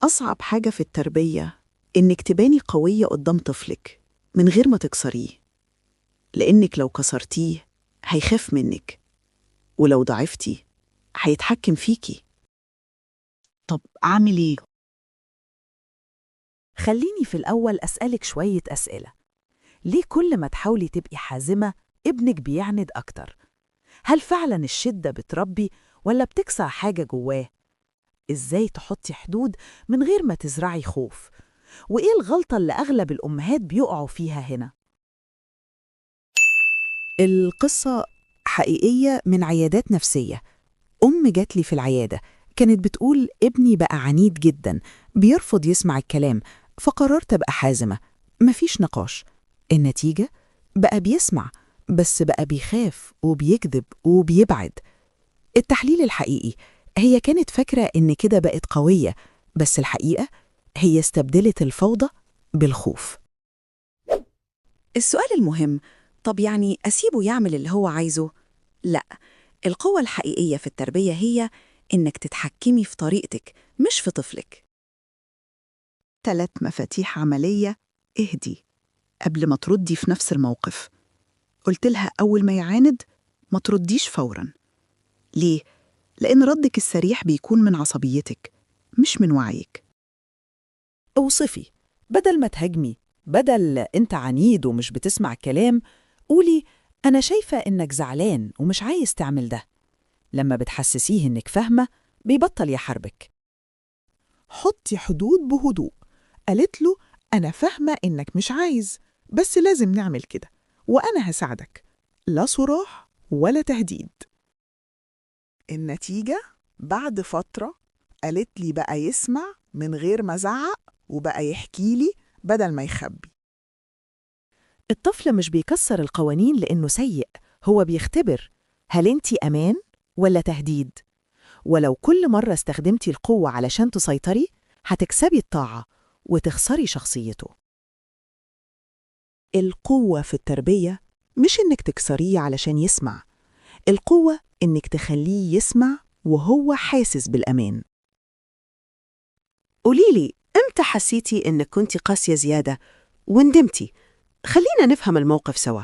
أصعب حاجة في التربية إنك تباني قوية قدام طفلك من غير ما تكسريه، لإنك لو كسرتيه هيخاف منك، ولو ضعفتي هيتحكم فيكي. طب أعمل إيه؟ خليني في الأول أسألك شوية أسئلة. ليه كل ما تحاولي تبقي حازمة ابنك بيعند أكتر؟ هل فعلا الشدة بتربي ولا بتكسر حاجة جواه؟ إزاي تحطي حدود من غير ما تزرعي خوف؟ وإيه الغلطة اللي أغلب الأمهات بيقعوا فيها هنا؟ القصة حقيقية من عيادات نفسية. جات لي في العيادة كانت بتقول ابني بقى عنيد جدا، بيرفض يسمع الكلام، فقررت أبقى حازمة. مفيش نقاش. النتيجة بقى بيسمع، بس بقى بيخاف وبيكذب وبيبعد. التحليل الحقيقي، هي كانت فاكرة إن كده بقت قوية، بس الحقيقة هي استبدلت الفوضى بالخوف. السؤال المهم، طب يعني أسيبه يعمل اللي هو عايزه؟ لأ، القوة الحقيقية في التربية هي إنك تتحكمي في طريقتك مش في طفلك. 3 مفاتيح عملية. اهدي قبل ما تردي في نفس الموقف. قلت لها أول ما يعاند ما ترديش فوراً. ليه؟ لأن ردك السريع بيكون من عصبيتك مش من وعيك. اوصفي، بدل ما تهاجمي، بدل أنت عنيد ومش بتسمع الكلام، قولي أنا شايفة إنك زعلان ومش عايز تعمل ده. لما بتحسسيه إنك فاهمة بيبطل يحاربك. حطي حدود بهدوء. قالت له أنا فاهمة إنك مش عايز، بس لازم نعمل كده، وأنا هساعدك. لا صراح ولا تهديد. النتيجة بعد فترة قالت لي بقى يسمع من غير ما زعق، وبقى يحكي لي بدل ما يخبي. الطفل مش بيكسر القوانين لأنه سيء، هو بيختبر هل أنتِ أمان ولا تهديد؟ ولو كل مرة استخدمتي القوة علشان تسيطري، هتكسبي الطاعة وتخسري شخصيته. القوة في التربية مش إنك تكسريه علشان يسمع، القوة إنك تخليه يسمع وهو حاسس بالأمان. قوليلي، إمتى حسيتي إنك كنتي قاسية زيادة وندمتي؟ خلينا نفهم الموقف سوا.